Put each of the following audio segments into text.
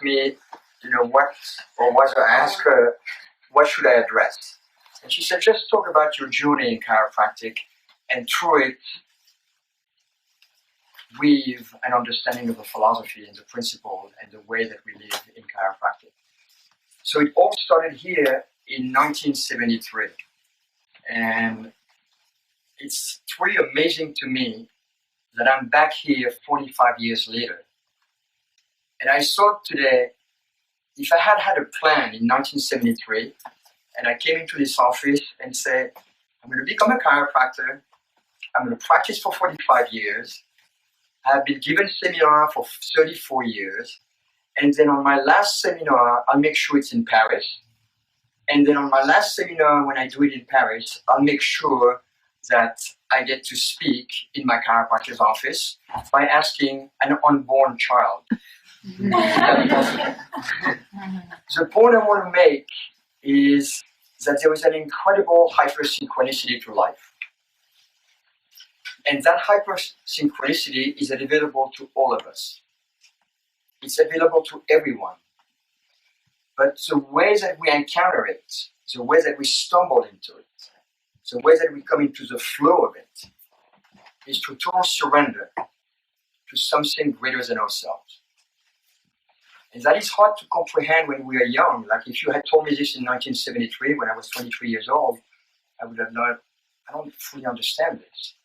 me, I asked her, what should I address? And she said, just talk about your journey in chiropractic, and through it, weave an understanding of the philosophy and the principle and the way that we live in chiropractic. So it all started here in 1973. And it's really amazing to me that I'm back here 45 years later. And I thought today, if I had had a plan in 1973, and I came into this office and said, I'm going to become a chiropractor, I'm going to practice for 45 years, I've been given seminar for 34 years, and then on my last seminar, I'll make sure it's in Paris. And then on my last seminar, when I do it in Paris, I'll make sure that I get to speak in my chiropractor's office by asking an unborn child. The point I want to make is that there is an incredible hypersynchronicity to life. And that hypersynchronicity is available to all of us. It's available to everyone. But the way that we encounter it, the way that we stumble into it, the way that we come into the flow of it, is to total surrender to something greater than ourselves. And that is hard to comprehend when we are young. Like if you had told me this in 1973, when I was 23 years old, I would have not, I don't fully understand this.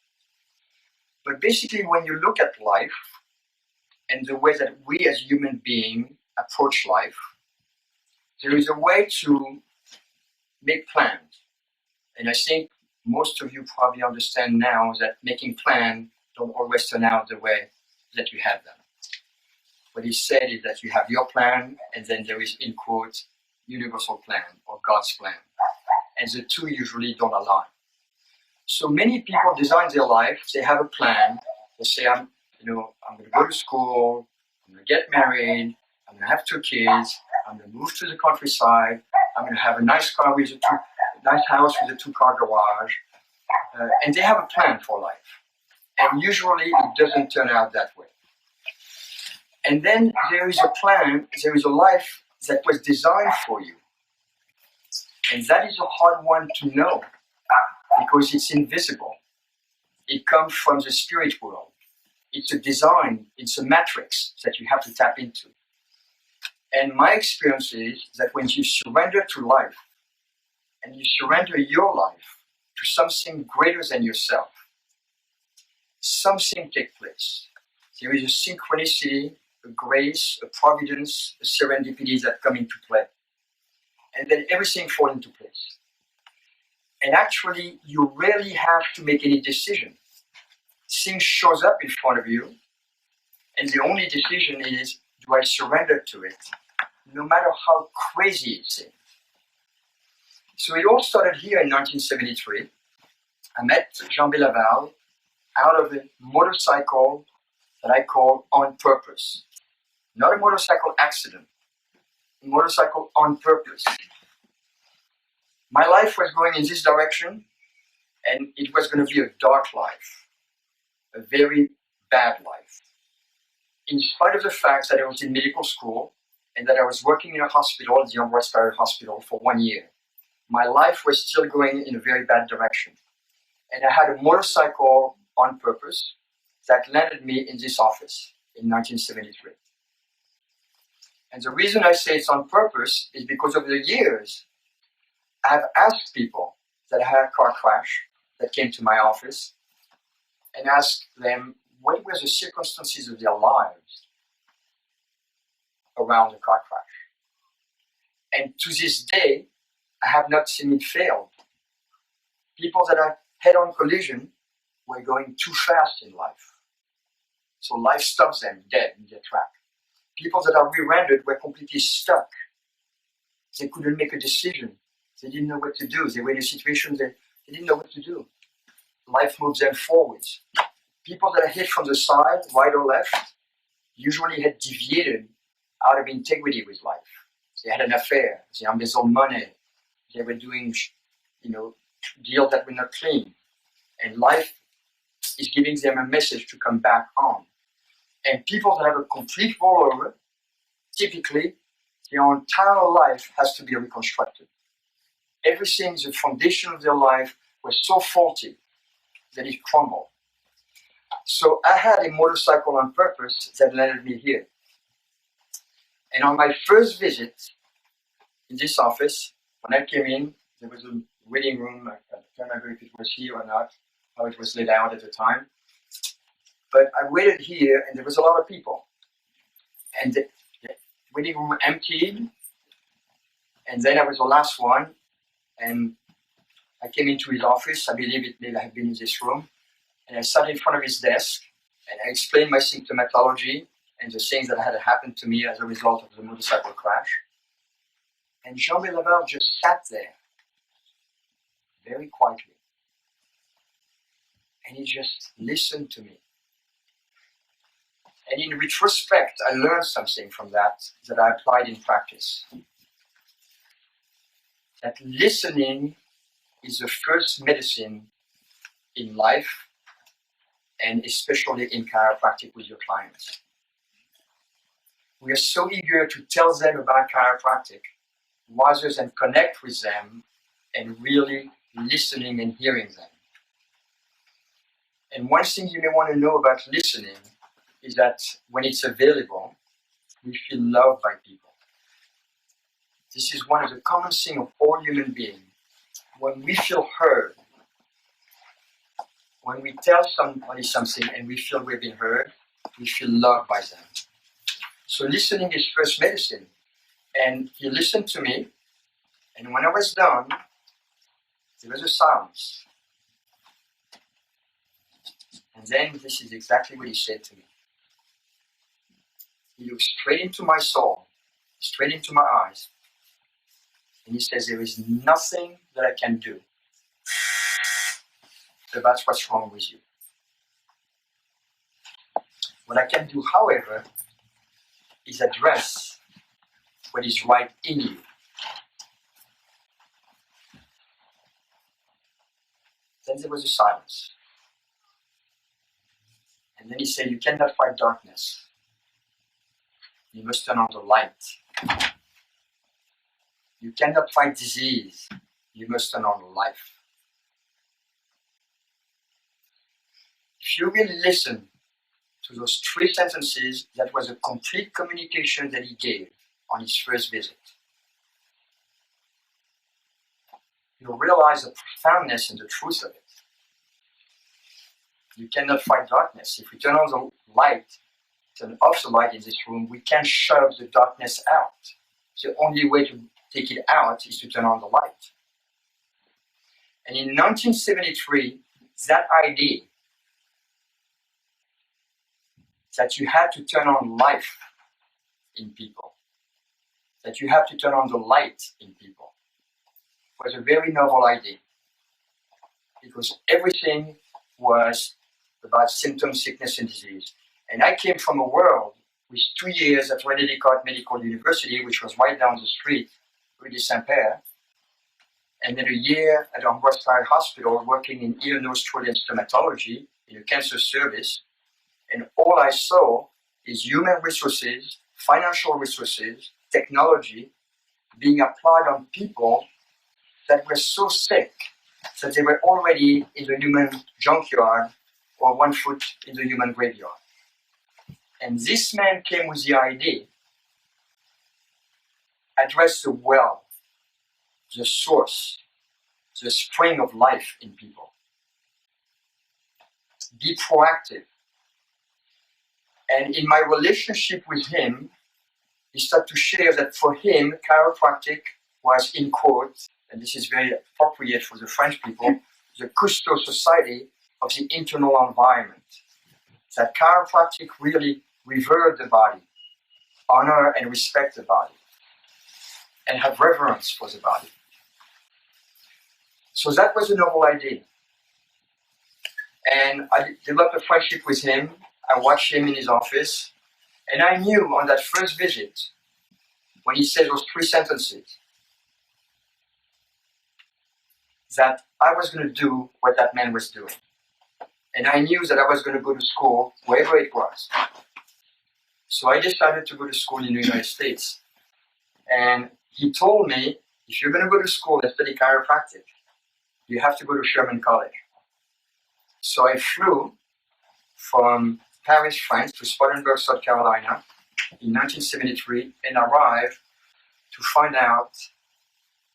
But basically, when you look at life and the way that we as human beings approach life, there is a way to make plans. And I think most of you probably understand now that making plans don't always turn out the way that you have them. What he said is that you have your plan, and then there is, in quotes, universal plan or God's plan. And the two usually don't align. So many people design their life, they have a plan, they say, I'm going to go to school, I'm going to get married, I'm going to have 2 kids, I'm going to move to the countryside, I'm going to have a nice car with nice house with a 2-car garage. And they have a plan for life. And usually it doesn't turn out that way. And then there is a plan, there is a life that was designed for you. And that is a hard one to know because it's invisible. It comes from the spirit world. It's a design, it's a matrix that you have to tap into. And my experience is that when you surrender to life, and you surrender your life to something greater than yourself, something takes place. There is a synchronicity, a grace, a providence, a serendipity that come into play. And then everything falls into place. And actually, you rarely have to make any decision. Things shows up in front of you, and the only decision is, do I surrender to it, no matter how crazy it seems. So it all started here in 1973. I met Jean Belaval out of a motorcycle that I call on purpose. Not a motorcycle accident, a motorcycle on purpose. My life was going in this direction, and it was going to be a dark life, a very bad life. In spite of the fact that I was in medical school and that I was working in a hospital, the Ambroise Paré Hospital, for 1 year, my life was still going in a very bad direction. And I had a motorcycle on purpose that landed me in this office in 1973. And the reason I say it's on purpose is because over the years, I've asked people that had a car crash that came to my office and asked them what were the circumstances of their lives around the car crash. And to this day, I have not seen it fail. People that are head-on collision were going too fast in life. So life stops them dead in their track. People that are rear-ended were completely stuck. They couldn't make a decision. They didn't know what to do. They were in a situation that they didn't know what to do. Life moves them forwards. People that are hit from the side, right or left, usually had deviated out of integrity with life. They had an affair. They embezzled money. They were doing, deals that were not clean. And life is giving them a message to come back on. And people that have a complete rollover, typically their entire life has to be reconstructed. Everything, the foundation of their life was so faulty that it crumbled. So I had a motorcycle on purpose that landed me here. And on my first visit in this office, when I came in, there was a waiting room. I don't remember if it was here or not, how it was laid out at the time. But I waited here, and there was a lot of people. And the waiting room emptied, and then I was the last one. And I came into his office. I believe it may have been in this room. And I sat in front of his desk, and I explained my symptomatology and the things that had happened to me as a result of the motorcycle crash. And Jean Laval just sat there, very quietly. And he just listened to me. And in retrospect, I learned something from that I applied in practice. That listening is the first medicine in life, and especially in chiropractic with your clients. We are so eager to tell them about chiropractic rather than connect with them and really listening and hearing them. And one thing you may want to know about listening is that when it's available, we feel loved by people. This is one of the common things of all human beings. When we feel heard, when we tell somebody something and we feel we've been heard, we feel loved by them. So listening is first medicine. And he listened to me, and when I was done, there was a silence. And then this is exactly what he said to me. He looked straight into my soul, straight into my eyes, and he says, there is nothing that I can do about what's wrong with you. What I can do, however, is address what is right in you. Then there was a silence. And then he said, you cannot fight darkness. You must turn on the light. You cannot fight disease. You must turn on the life. If you really listen to those 3 sentences, that was a complete communication that he gave on his first visit. You'll realize the profoundness and the truth of it. You cannot fight darkness. If we turn on the light, turn off the light in this room, we can't shove the darkness out. The only way to take it out is to turn on the light. And in 1973, that idea that you had to turn on life in people, that you have to turn on the light in people, was a very novel idea. Because everything was about symptoms, sickness, and disease. And I came from a world with 2 years at René Descartes Medical University, which was right down the street, Rue de Saint-Père, and then a year at Ambroise Paré Hospital working in ear, nose, throat, and stomatology in a cancer service. And all I saw is human resources, financial resources, technology being applied on people that were so sick that they were already in the human junkyard or 1 foot in the human graveyard. And this man came with the idea, address the well, the source, the spring of life in people. Be proactive. And in my relationship with him, he started to share that for him, chiropractic was, in quote, and this is very appropriate for the French people, the Cousteau society of the internal environment. That chiropractic really revered the body, honor and respect the body, and have reverence for the body. So that was a novel idea. And I developed a friendship with him. I watched him in his office, and I knew on that first visit, when he said those 3 sentences, that I was going to do what that man was doing. And I knew that I was going to go to school, wherever it was. So I decided to go to school in the United States. And he told me, if you're going to go to school and study chiropractic, you have to go to Sherman College. So I flew from Paris, France to Spartanburg, South Carolina in 1973 and arrived to find out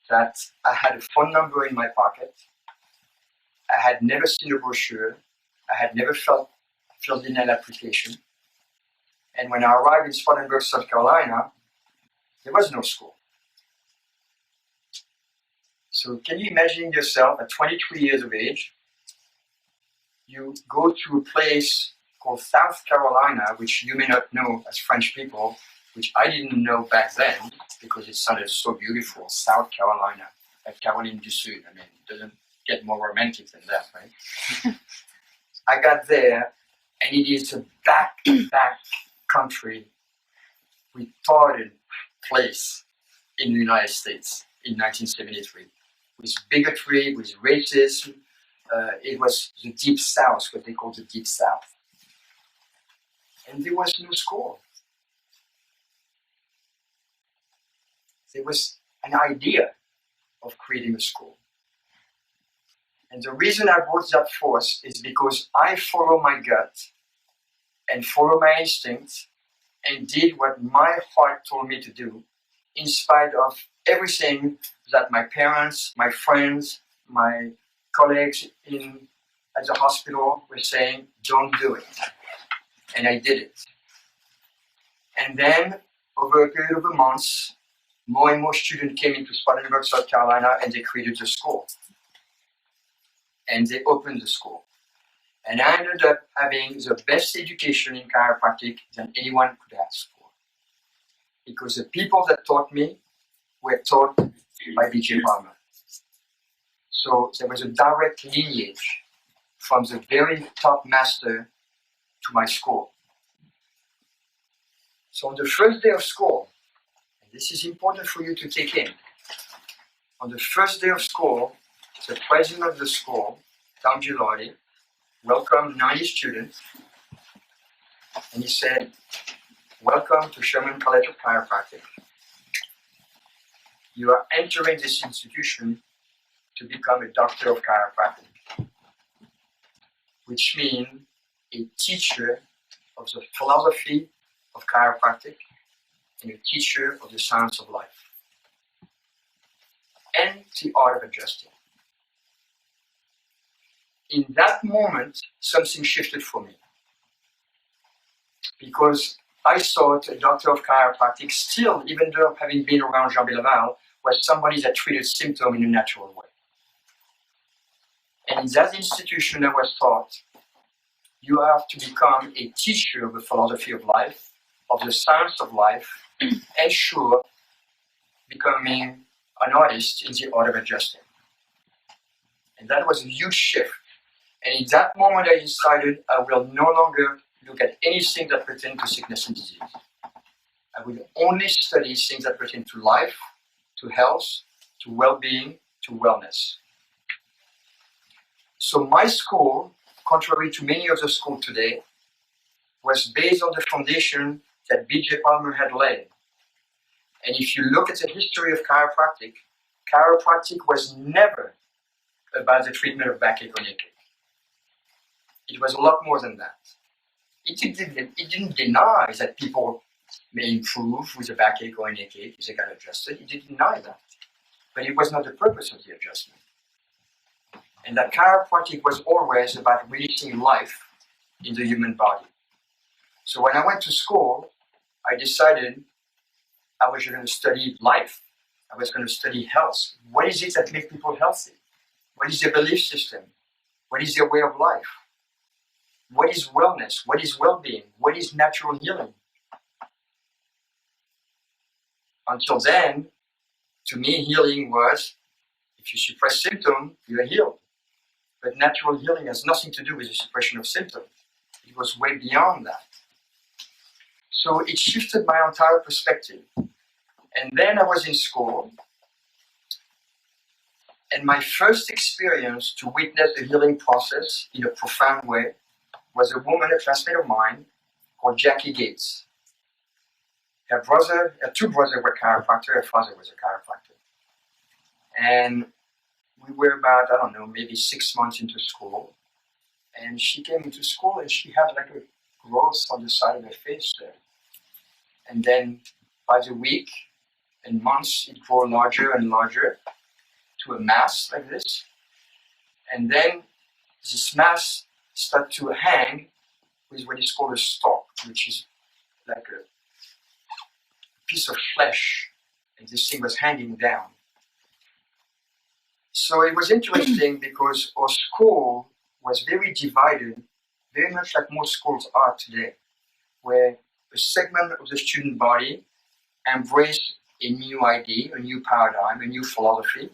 that I had a phone number in my pocket. I had never seen a brochure. I had never filled in an application. And when I arrived in Spartanburg, South Carolina, there was no school. So can you imagine yourself at 23 years of age, you go to a place called South Carolina, which you may not know as French people, which I didn't know back then because it sounded so beautiful, South Carolina, like Caroline du Sud. I mean, it doesn't get more romantic than that, right? I got there, and it is a back country, retarded place in the United States in 1973. With bigotry, with racism. It was the Deep South, what they call the Deep South. And there was no school. There was an idea of creating a school. And the reason I brought that forth is because I follow my gut and follow my instincts and did what my heart told me to do, in spite of everything that my parents, my friends, my colleagues at the hospital were saying, don't do it. And I did it. And then, over a period of months, more and more students came into Spartanburg, South Carolina, and they created the school. And they opened the school. And I ended up having the best education in chiropractic than anyone could ask for. Because the people that taught me were taught by B.J. Palmer. So there was a direct lineage from the very top master to my school. So on the first day of school, and this is important for you to take in, on the first day of school, the president of the school, Tom Gilardi, welcomed 90 students, and he said, welcome to Sherman College of Chiropractic. You are entering this institution to become a doctor of chiropractic, which means a teacher of the philosophy of chiropractic and a teacher of the science of life and the art of adjusting. In that moment, something shifted for me because I thought a doctor of chiropractic still, even though having been around Jean Laval, was somebody that treated symptoms in a natural way. And in that institution, I was taught, you have to become a teacher of the philosophy of life, of the science of life, and sure, becoming an artist in the art of adjusting. And that was a huge shift. And in that moment, I decided I will no longer look at anything that pertains to sickness and disease. I will only study things that pertain to life, to health, to well-being, to wellness. So my school, contrary to many of the schools today, was based on the foundation that B.J. Palmer had laid. And if you look at the history of chiropractic, chiropractic was never about the treatment of backache or neck ache. It was a lot more than that. It didn't deny that people may improve with a backache or a neck ache if they got adjusted. It didn't deny that. But it was not the purpose of the adjustment. And that chiropractic was always about releasing life in the human body. So when I went to school, I decided I was going to study life. I was going to study health. What is it that makes people healthy? What is their belief system? What is their way of life? What is wellness? What is well-being? What is natural healing? Until then, to me, healing was, if you suppress symptoms, you are healed. But natural healing has nothing to do with the suppression of symptoms. It was way beyond that. So it shifted my entire perspective. And then I was in school, and my first experience to witness the healing process in a profound way was a woman, a classmate of mine, called Jackie Gates. her two brothers were chiropractors, her father was a chiropractor. And we were about, I don't know, maybe 6 months into school. And she came into school and she had like a growth on the side of her face there. And then by the week and months, it grew larger and larger to a mass like this. And then this mass started to hang with what is called a stalk, which is like a piece of flesh. And this thing was hanging down. So it was interesting because our school was very divided, very much like most schools are today, where a segment of the student body embraced a new idea, a new paradigm, a new philosophy,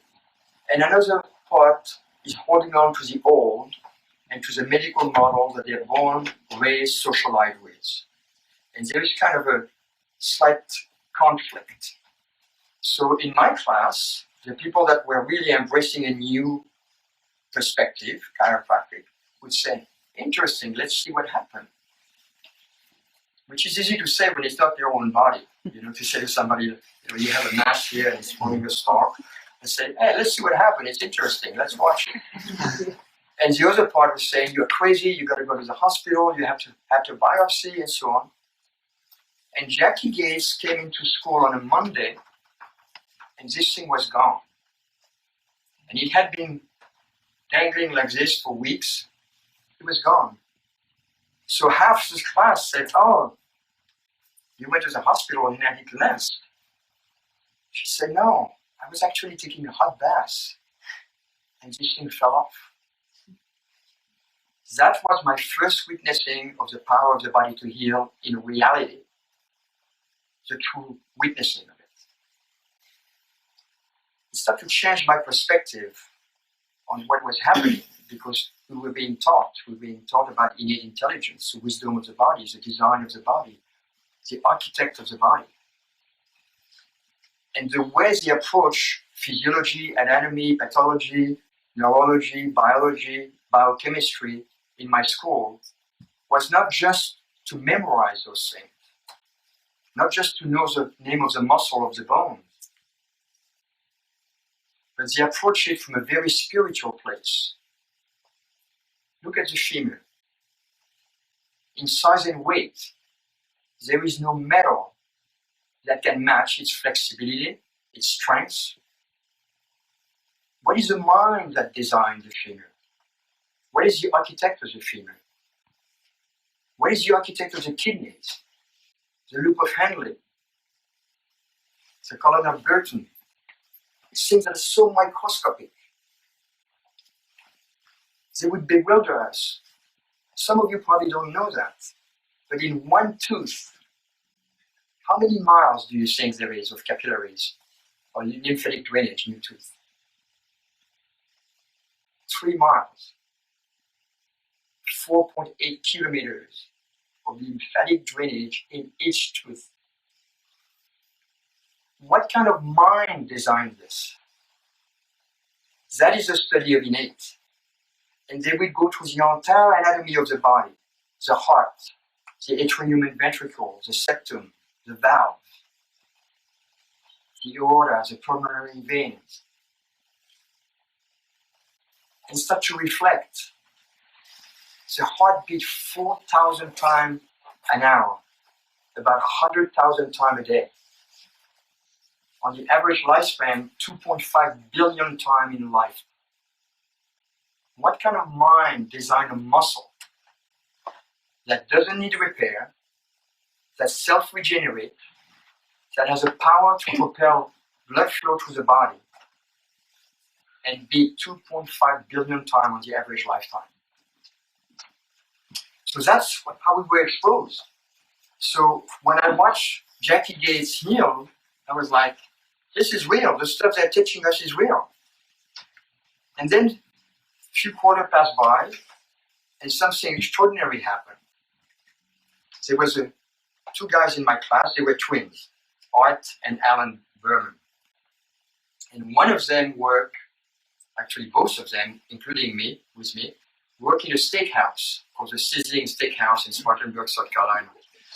and another part is holding on to the old and to the medical model that they're born, raised, socialized with. And there is kind of a slight conflict. So in my class, the people that were really embracing a new perspective, chiropractic, would say, interesting, let's see what happened. Which is easy to say when it's not your own body. To say to somebody, you have a mass here and it's forming a stalk, and say, hey, let's see what happened, it's interesting, let's watch it. And the other part was saying, you're crazy, you got to go to the hospital, you have to biopsy, and so on. And Jackie Gates came into school on a Monday, and this thing was gone. And it had been dangling like this for weeks. It was gone. So half the class said, oh, you went to the hospital and then it left. She said, no, I was actually taking a hot bath and this thing fell off. That was my first witnessing of the power of the body to heal in reality. The true witnessing of it. It started to change my perspective on what was happening because we were being taught about innate intelligence, the wisdom of the body, the design of the body, the architect of the body. And the way they approach physiology, anatomy, pathology, neurology, biology, biochemistry in my school was not just to memorize those things, not just to know the name of the muscle of the bone, but they approach it from a very spiritual place. Look at the femur. In size and weight, there is no metal that can match its flexibility, its strength. What is the mind that designed the femur? What is the architect of the femur? What is the architect of the kidneys? The loop of Henle, the column of Burton. It's things that are so microscopic. They would bewilder us. Some of you probably don't know that. But in one tooth, how many miles do you think there is of capillaries or lymphatic drainage in your tooth? 3 miles. 4.8 kilometers of lymphatic drainage in each tooth. What kind of mind designed this? That is a study of innate. And they will go through the entire anatomy of the body, the heart, the atrium and ventricle, the septum, the valve, the aorta, the pulmonary veins, and start to reflect. The heart beats 4,000 times an hour, about 100,000 times a day. On the average lifespan, 2.5 billion times in life. What kind of mind designed a muscle that doesn't need repair, that self-regenerates, that has the power to propel blood flow through the body and beat 2.5 billion times on the average lifetime? So that's how we were exposed. So when I watched Jackie Gates heal, I was like, this is real. The stuff they're teaching us is real. And then a few quarters passed by, and something extraordinary happened. There was two guys in my class. They were twins, Art and Alan Berman. And one of them worked, actually both of them, including me, with me, work in a steakhouse called the Sizzling Steakhouse in Spartanburg, South Carolina.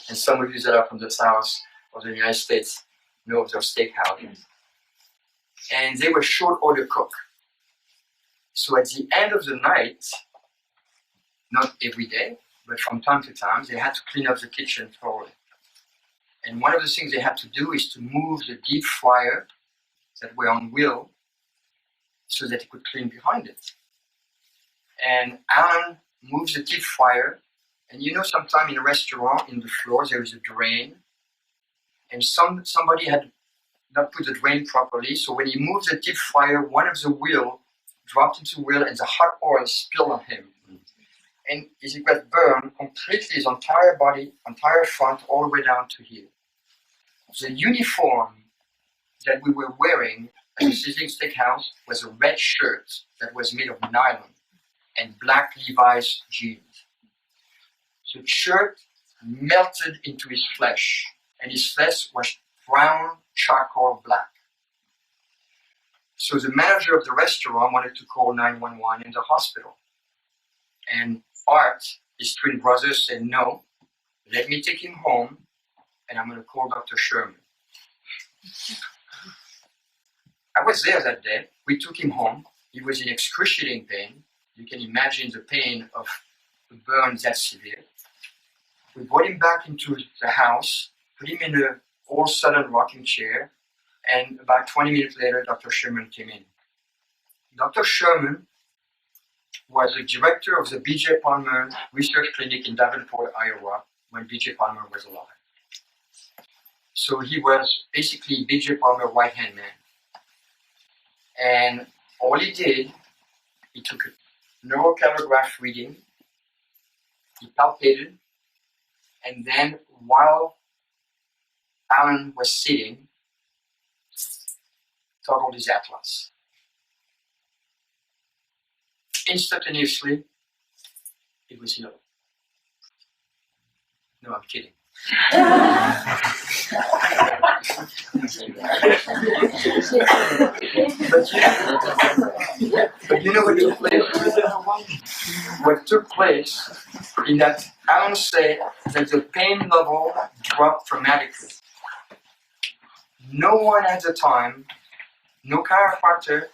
And some of you that are from the South of the United States know of those steakhouses. And they were short order cook. So at the end of the night, not every day, but from time to time, they had to clean up the kitchen thoroughly. And one of the things they had to do is to move the deep fryer that were on wheel so that he could clean behind it. And Alan moves the deep fryer, and you know, sometime in a restaurant, in the floor, there is a drain, and somebody had not put the drain properly, so when he moved the deep fryer, one of the wheel dropped into the wheel, and the hot oil spilled on him. And he got burned completely, his entire body, entire front, all the way down to here. The uniform that we were wearing at the Sizzling Steakhouse was a red shirt that was made of nylon and black Levi's jeans. The shirt melted into his flesh, and his flesh was brown, charcoal black. So the manager of the restaurant wanted to call 911 in the hospital. And Art, his twin brother, said, no, let me take him home, and I'm going to call Dr. Sherman. I was there that day. We took him home. He was in excruciating pain. You can imagine the pain of a burn that severe. We brought him back into the house, put him in an all-sudden rocking chair, and about 20 minutes later, Dr. Sherman came in. Dr. Sherman was the director of the B.J. Palmer Research Clinic in Davenport, Iowa, when B.J. Palmer was alive. So he was basically B.J. Palmer's right-hand man. And all he did, he took a neurocalograph reading, he palpated, and then while Alan was sitting, toggled his atlas. Instantaneously, it was healed. No, I'm kidding. But you know what took place? What took place in that Alan said that the pain level dropped dramatically. No one at the time, no chiropractor,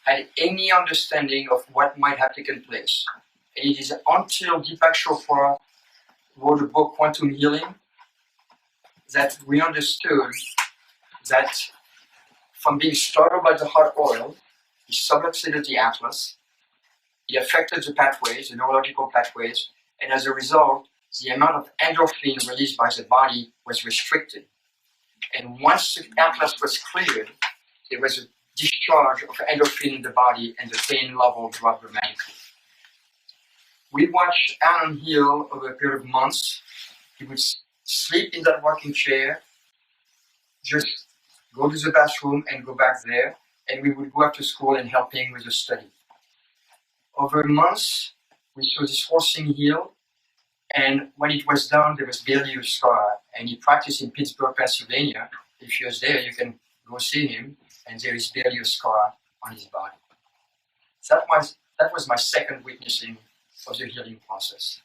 had any understanding of what might have taken place. And it is until Deepak Chopra wrote a book, Quantum Healing, that we understood that from being startled by the hot oil, he subluxated the atlas, it affected the pathways, the neurological pathways, and as a result, the amount of endorphin released by the body was restricted. And once the atlas was cleared, there was a discharge of endorphin in the body and the pain level dropped dramatically. We watched Alan heal over a period of months. He would sleep in that rocking chair, just go to the bathroom and go back there, and we would go after school and help him with the study. Over months, we saw this whole thing heal, and when it was done, there was barely a scar, and he practiced in Pittsburgh, Pennsylvania. If you're there, you can go see him, and there is barely a scar on his body. That was my second witnessing of the healing process.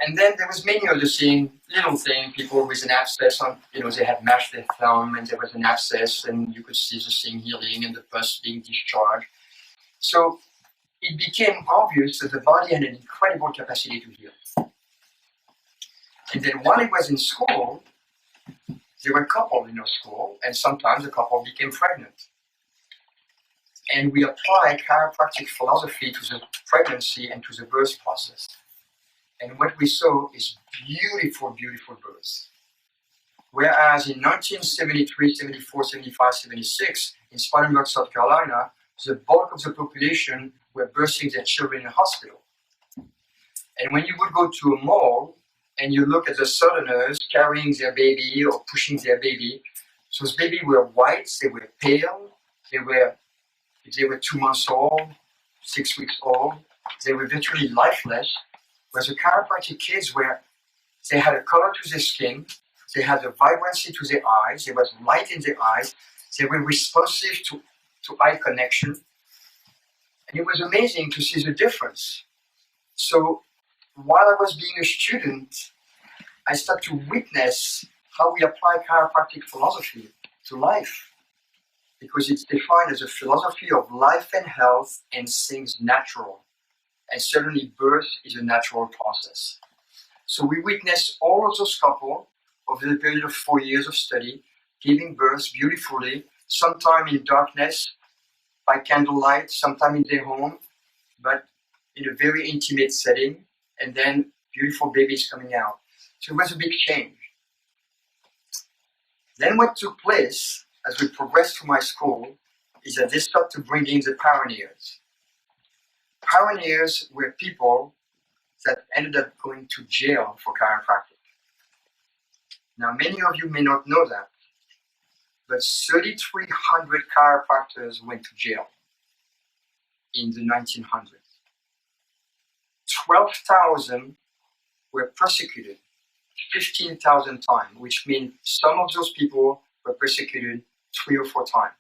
And then there was many other things, little things, people with an abscess on, they had mashed their thumb and there was an abscess and you could see the thing healing and the pus being discharged. So it became obvious that the body had an incredible capacity to heal. And then while I was in school, there were couples in our school, and sometimes the couple became pregnant. And we applied chiropractic philosophy to the pregnancy and to the birth process. And what we saw is beautiful, beautiful births. Whereas in 1973, 74, 75, 76, in Spartanburg, South Carolina, the bulk of the population were birthing their children in a hospital. And when you would go to a mall and you look at the Southerners carrying their baby or pushing their baby, those babies were white, they were pale, if they were 2 months old, 6 weeks old, they were virtually lifeless. Whereas the chiropractic kids they had a color to their skin, they had a vibrancy to their eyes, there was light in their eyes, they were responsive to eye connection. And it was amazing to see the difference. So while I was being a student, I start to witness how we apply chiropractic philosophy to life, because it's defined as a philosophy of life and health and things natural. And certainly birth is a natural process. So we witness all of those couples over the period of 4 years of study, giving birth beautifully, sometime in darkness, by candlelight, sometime in their home, but in a very intimate setting, and then beautiful babies coming out. So it was a big change. Then what took place as we progressed through my school is that they started to bring in the pioneers. Pioneers were people that ended up going to jail for chiropractic. Now, many of you may not know that, but 3,300 chiropractors went to jail in the 1900s. 12,000 were persecuted 15,000 times, which means some of those people were persecuted 3 or 4 times.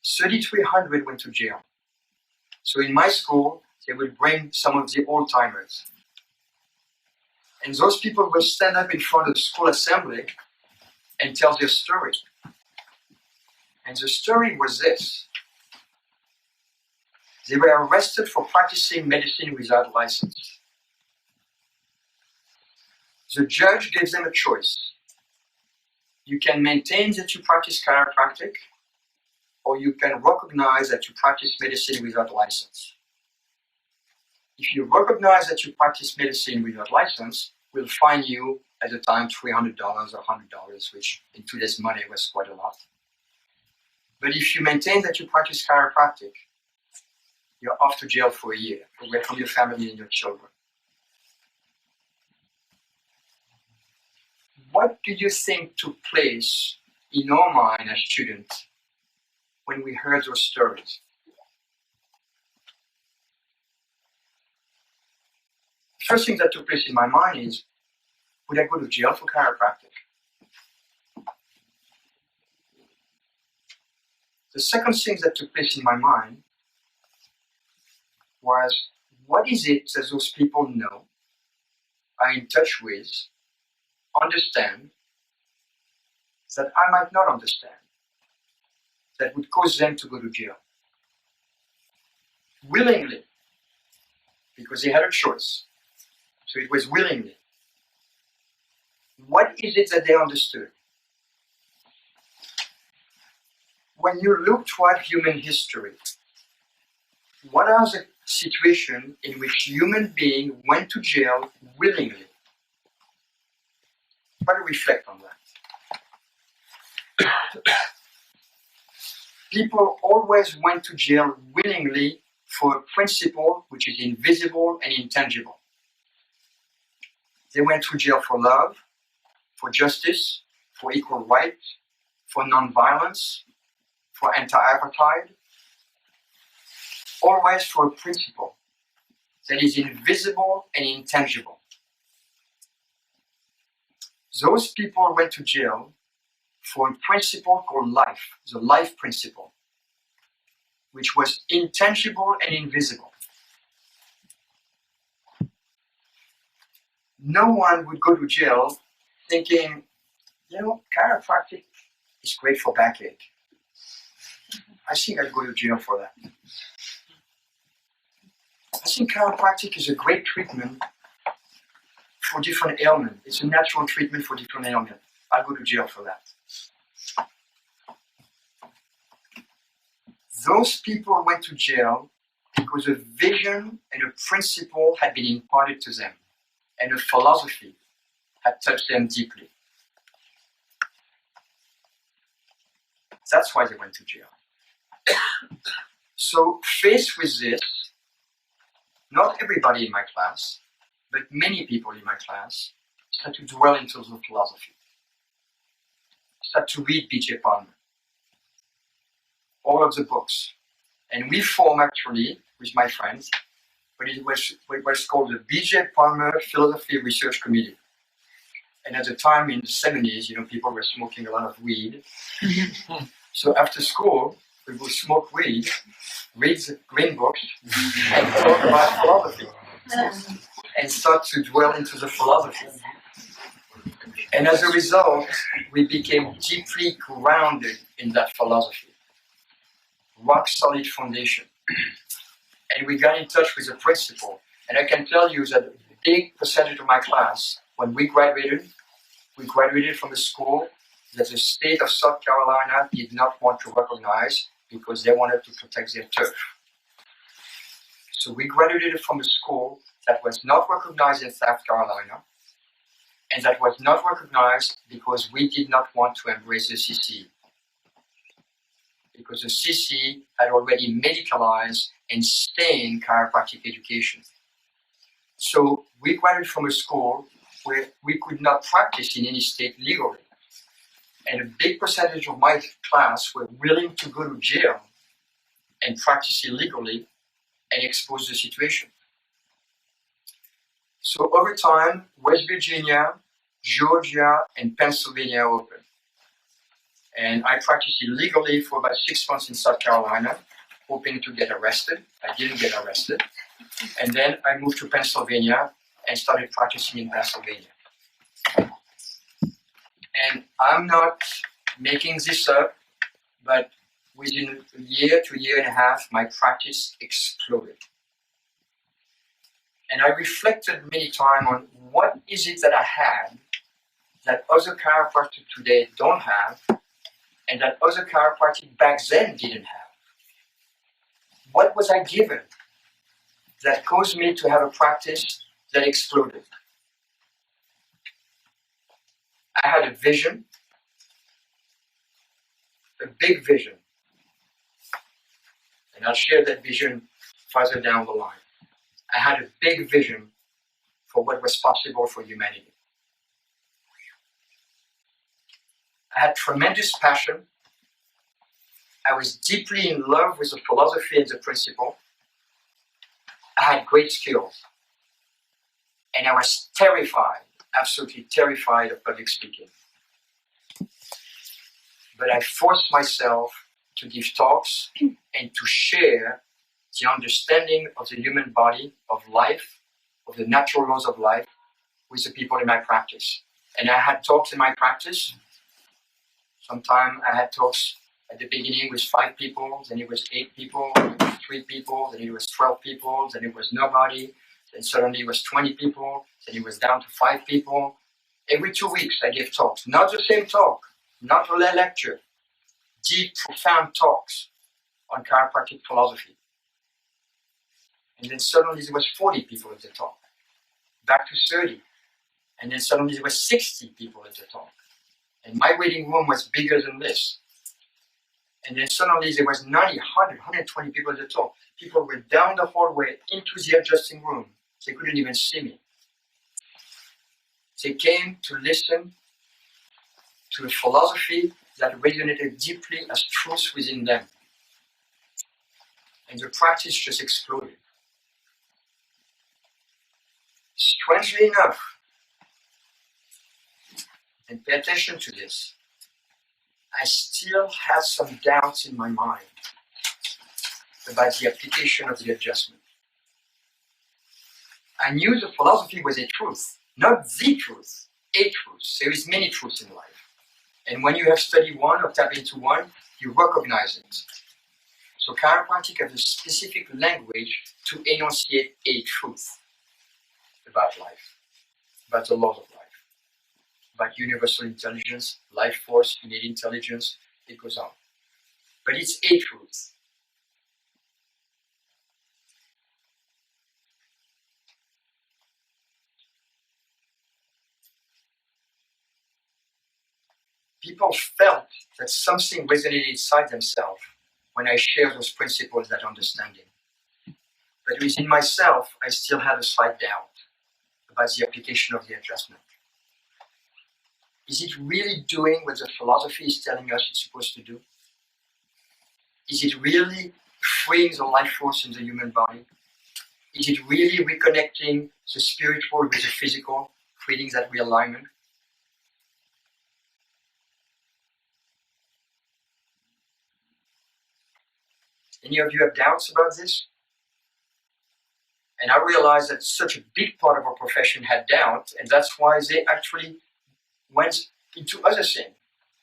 3,300 went to jail. So in my school, they would bring some of the old timers. And those people will stand up in front of the school assembly and tell their story. And the story was this. They were arrested for practicing medicine without license. The judge gives them a choice. You can maintain that you practice chiropractic, or you can recognize that you practice medicine without license. If you recognize that you practice medicine without license, we'll fine you at the time $300 or $100, which in today's money was quite a lot. But if you maintain that you practice chiropractic, you're off to jail for a year, away from your family and your children. What do you think took place in our mind as students when we heard those stories? First thing that took place in my mind is, would I go to jail for chiropractic? The second thing that took place in my mind was, what is it that those people know, are in touch with, understand, that I might not understand, that would cause them to go to jail? Willingly, because they had a choice. So it was willingly. What is it that they understood? When you look toward human history, what are the situations in which human beings went to jail willingly? Try to reflect on that. People always went to jail willingly for a principle which is invisible and intangible. They went to jail for love, for justice, for equal rights, for non-violence, for anti-apartheid, always for a principle that is invisible and intangible. Those people went to jail for a principle called life, the life principle, which was intangible and invisible. No one would go to jail thinking, chiropractic is great for backache. I think I'd go to jail for that. I think chiropractic is a great treatment for different ailments. It's a natural treatment for different ailments. I'll go to jail for that. Those people went to jail because a vision and a principle had been imparted to them, and a philosophy had touched them deeply. That's why they went to jail. So faced with this, not everybody in my class, but many people in my class start to dwell into the philosophy, start to read B.J. Palmer, all of the books. And we formed actually, with my friends, but it was called the B.J. Palmer Philosophy Research Committee. And at the time in the 70s, people were smoking a lot of weed. So after school, we would smoke weed, read the green books, and talk about philosophy. and start to dwell into the philosophy. And as a result, we became deeply grounded in that philosophy, rock solid foundation. And we got in touch with the principle. And I can tell you that a big percentage of my class, when we graduated from a school that the state of South Carolina did not want to recognize because they wanted to protect their turf. So we graduated from a school that was not recognized in South Carolina, and that was not recognized because we did not want to embrace the CC. Because the CC had already medicalized and stained chiropractic education. So we graduated from a school where we could not practice in any state legally. And a big percentage of my class were willing to go to jail and practice illegally and expose the situation. So over time, West Virginia, Georgia, and Pennsylvania opened. And I practiced illegally for about 6 months in South Carolina, hoping to get arrested. I didn't get arrested. And then I moved to Pennsylvania and started practicing in Pennsylvania. And I'm not making this up, but within a year to a year and a half, my practice exploded. And I reflected many times on what is it that I had that other chiropractors today don't have, and that other chiropractic back then didn't have. What was I given that caused me to have a practice that exploded? I had a vision, a big vision, and I'll share that vision further down the line. I had a big vision for what was possible for humanity. I had tremendous passion. I was deeply in love with the philosophy and the principle. I had great skills. And I was terrified, absolutely terrified of public speaking. But I forced myself to give talks and to share the understanding of the human body, of life, of the natural laws of life with the people in my practice. And I had talks in my practice. Sometimes I had talks at the beginning with 5 people, then it was 8 people, then it was 3 people, then it was 12 people, then it was nobody, then suddenly it was 20 people, then it was down to 5 people. Every 2 weeks I gave talks, not the same talk, not a lecture, deep, profound talks on chiropractic philosophy. And then suddenly there was 40 people at the talk, back to 30. And then suddenly there was 60 people at the talk. And my waiting room was bigger than this. And then suddenly there was 90, 100, 120 people at the talk. People were down the hallway into the adjusting room. They couldn't even see me. They came to listen to a philosophy that resonated deeply as truth within them. And the practice just exploded. Strangely enough, and pay attention to this, I still had some doubts in my mind about the application of the adjustment. I knew the philosophy was a truth, not the truth, a truth. There is many truths in life. And when you have studied one or tap into one, you recognize it. So chiropractic has a specific language to enunciate a truth about life, about the laws of life, about universal intelligence, life force, innate intelligence, it goes on. But it's a truth. People felt that something resonated inside themselves when I shared those principles, that understanding. But within myself, I still had a slight doubt about the application of the adjustment. Is it really doing what the philosophy is telling us it's supposed to do? Is it really freeing the life force in the human body? Is it really reconnecting the spiritual with the physical, creating that realignment? Any of you have doubts about this? And I realized that such a big part of our profession had doubt, and that's why they actually went into other things,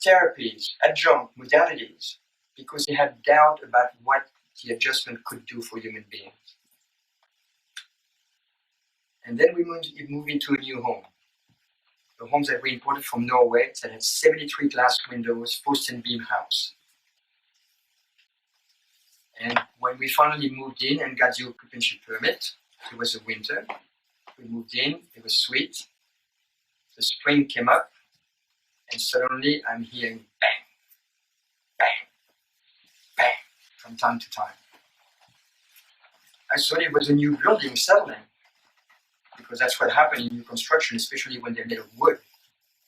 therapies, adjunct modalities, because they had doubt about what the adjustment could do for human beings. And then we moved into a new home. The homes that we imported from Norway that had 73 glass windows, post and beam house. And when we finally moved in and got the occupancy permit, it was a winter. We moved in, it was sweet. The spring came up, and suddenly I'm hearing bang, bang, bang from time to time. I thought it was a new building settling, because that's what happened in new construction, especially when they're made of wood.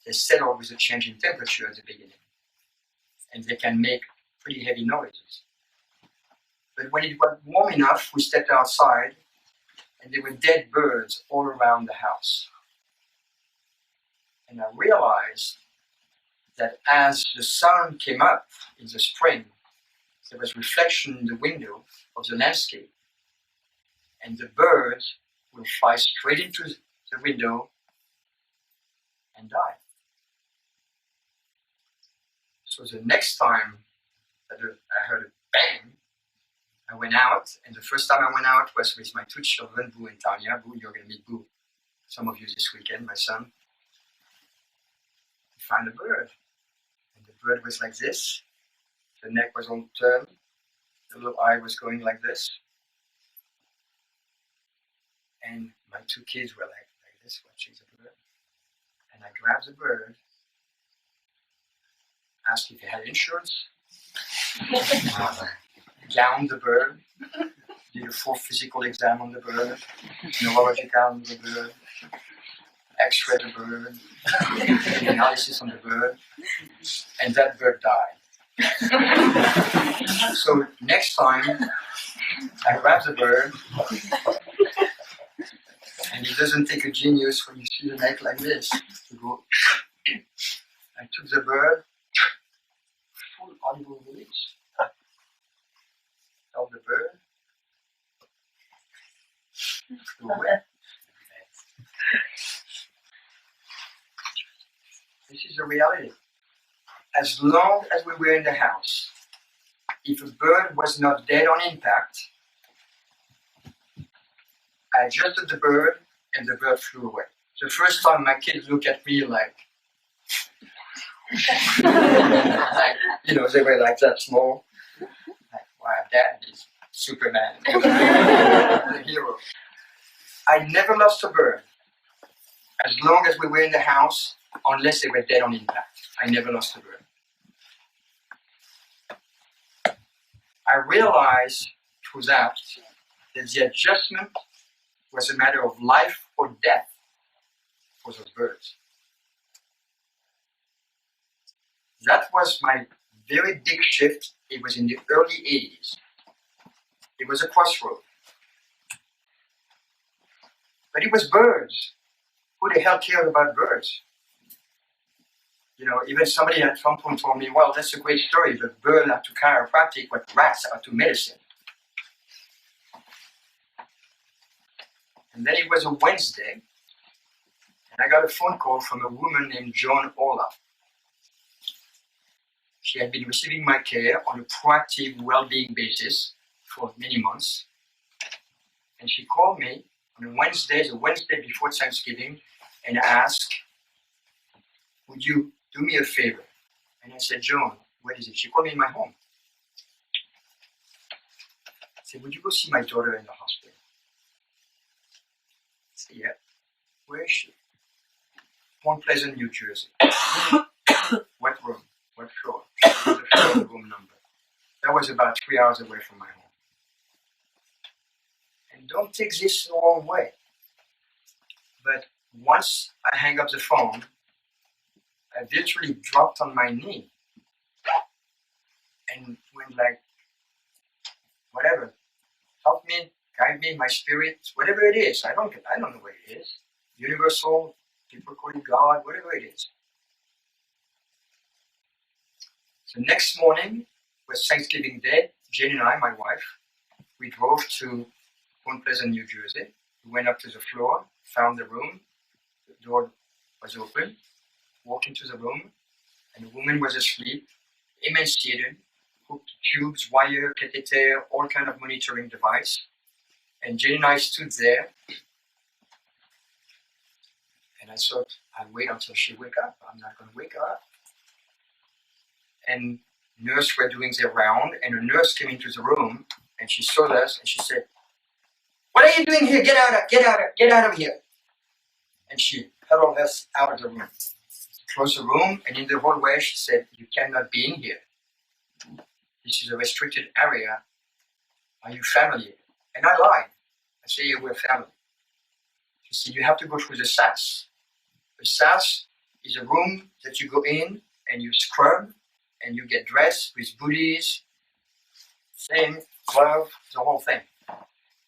They settle with a change in temperature at the beginning, and they can make pretty heavy noises. But when it got warm enough, we stepped outside, and there were dead birds all around the house. And I realized that as the sun came up in the spring, there was reflection in the window of the landscape, and the birds will fly straight into the window and die. So the next time that I heard a bang, I went out, and the first time I went out was with my two children, Boo and Tanya. Boo, you're going to meet Boo, some of you this weekend, my son. We found a bird, and the bird was like this. The neck was on turn, the little eye was going like this. And my two kids were like this, watching the bird. And I grabbed the bird, asked if he had insurance, gowned the bird, did a full physical exam on the bird, neurological on the bird, x-ray the bird, did analysis on the bird, and that bird died. So next time, I grab the bird, and it doesn't take a genius when you see the neck like this to go. I took the bird, full audible release, held the bird, flew away. This is the reality. As long as we were in the house, if a bird was not dead on impact, I adjusted the bird and the bird flew away. The first time my kids looked at me like, they were like that small. Like, wow, Dad is Superman, the hero. I never lost a bird as long as we were in the house, unless they were dead on impact. I never lost a bird. I realized through that the adjustment was a matter of life or death for those birds. That was my very big shift. It was in the early 80s. It was a crossroad. But it was birds. Who the hell cared about birds? Even somebody at some point told me, well, that's a great story, but birds are to chiropractic what rats are to medicine. And then it was a Wednesday, and I got a phone call from a woman named Joan Ola. She had been receiving my care on a proactive well-being basis for many months. And she called me on a Wednesday, the Wednesday before Thanksgiving, and asked, would you do me a favor? And I said, Joan, what is it? She called me in my home. I said, would you go see my daughter in the hospital? I said, yeah. Where is she? Point Pleasant, New Jersey. What room? What floor? The floor, the room number. That was about 3 hours away from my home. And don't take this the wrong way. But once I hang up the phone, I literally dropped on my knee and went like, whatever, help me, guide me, my spirit, whatever it is. I don't know what it is. Universal, people call it God, whatever it is. So next morning was Thanksgiving Day. Jane and I, my wife, we drove to Point Pleasant, New Jersey. We went up to the floor, found the room, the door was open, walked into the room, and the woman was asleep, emaciated, hooked tubes, wire, catheter, all kind of monitoring device. And Jane and I stood there, and I thought, I'll wait until she wake up. I'm not going to wake her up. And nurse were doing their round, and a nurse came into the room, and she saw us, and she said, "What are you doing here? Get out of here." And she hurled us out of the room. Closed the room, and in the hallway, she said, "You cannot be in here. This is a restricted area. Are you family?" And I lied. I said, "Yeah, we're family." She said, "You have to go through the SAS. The SAS is a room that you go in and you scrub and you get dressed with booties, thing, glove, the whole thing."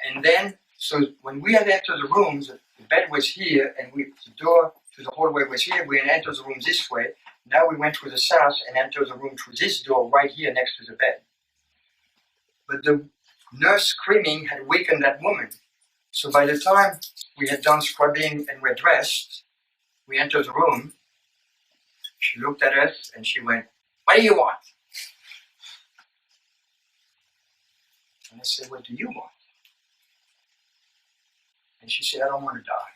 And then, so when we had entered the room, the bed was here and the door to the hallway was here. We had entered the room this way. Now we went through the SAS and entered the room through this door right here next to the bed. But the nurse screaming had wakened that woman. So by the time we had done scrubbing and were dressed, we entered the room. She looked at us and she went, "What do you want?" And I said, "What do you want?" And she said, "I don't want to die."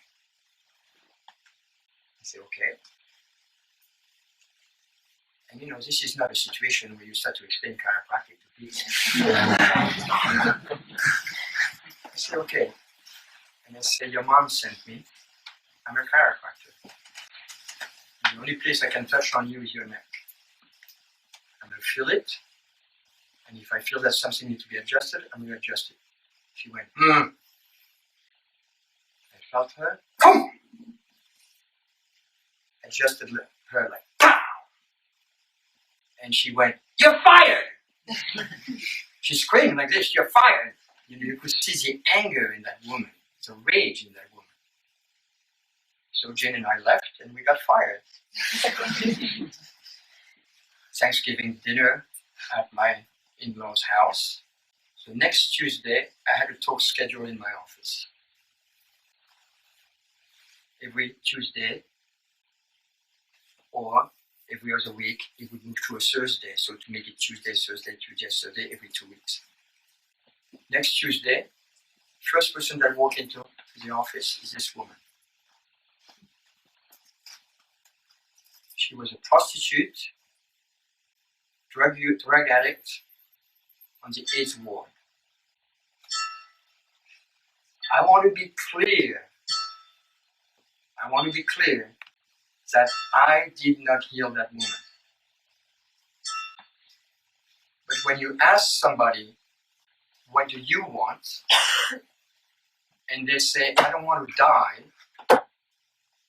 I said, "Okay." And this is not a situation where you start to explain chiropractic to people. I said, "Okay." And I said, "Your mom sent me. I'm a chiropractor. And the only place I can touch on you is your neck. I'm going to feel it. And if I feel that something needs to be adjusted, I'm going to adjust it." She went, I felt her. Boom! Adjusted her like, pow! And she went, "You're fired!" She screamed like this, "You're fired!" You could see the anger in that woman, the rage in that woman. So Jane and I left and we got fired. Thanksgiving dinner at my in-laws' house. So next Tuesday, I had a talk scheduled in my office. Every Tuesday or every other week, it would move to a Thursday. So to make it Tuesday, Thursday, every 2 weeks. Next Tuesday, first person that walked into the office is this woman. She was a prostitute, drug addict on the 8th ward. I want to be clear that I did not heal that woman. But when you ask somebody, "What do you want?" and they say, "I don't want to die,"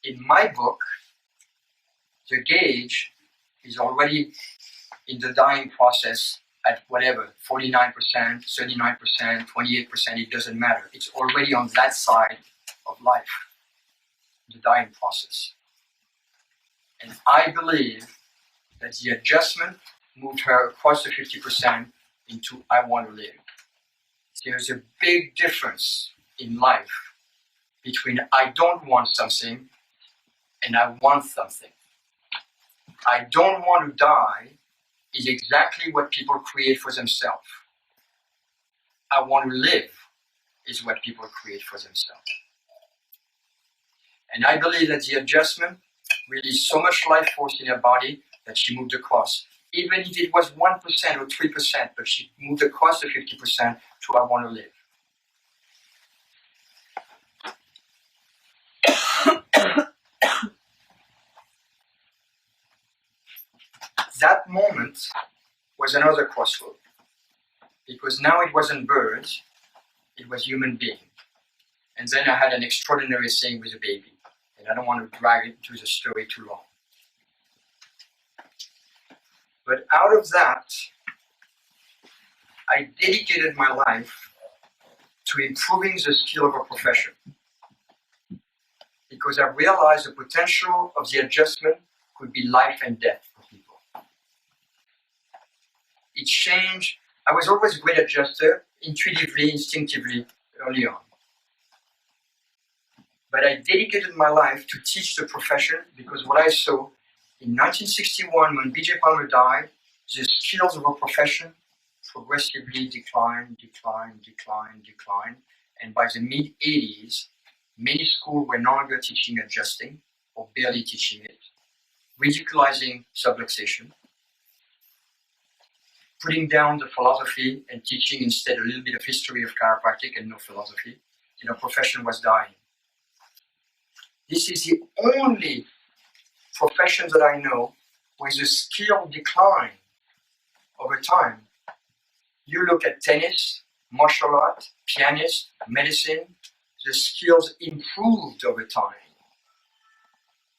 in my book, the gauge is already in the dying process at whatever, 49%, 39%, 28%, it doesn't matter. It's already on that side of life, the dying process. And I believe that the adjustment moved her across the 50% into "I want to live." There's a big difference in life between "I don't want something" and "I want something." "I don't want to die" is exactly what people create for themselves. "I want to live" is what people create for themselves. And I believe that the adjustment released so much life force in her body that she moved across. Even if it was 1% or 3%, but she moved across the 50% to "I want to live." That moment was another crossroad, because now it wasn't birds, it was human being. And then I had an extraordinary thing with a baby, and I don't want to drag it into the story too long. But out of that, I dedicated my life to improving the skill of a profession, because I realized the potential of the adjustment could be life and death for people. It changed. I was always a great adjuster, intuitively, instinctively, early on. But I dedicated my life to teach the profession because what I saw in 1961 when B.J. Palmer died, the skills of our profession progressively declined. And by the mid-80s, many schools were no longer teaching adjusting or barely teaching it, ridiculizing subluxation, putting down the philosophy and teaching instead a little bit of history of chiropractic and no philosophy. Our profession was dying. This is the only profession that I know where the skill decline over time. You look at tennis, martial art, pianist, medicine, the skills improved over time.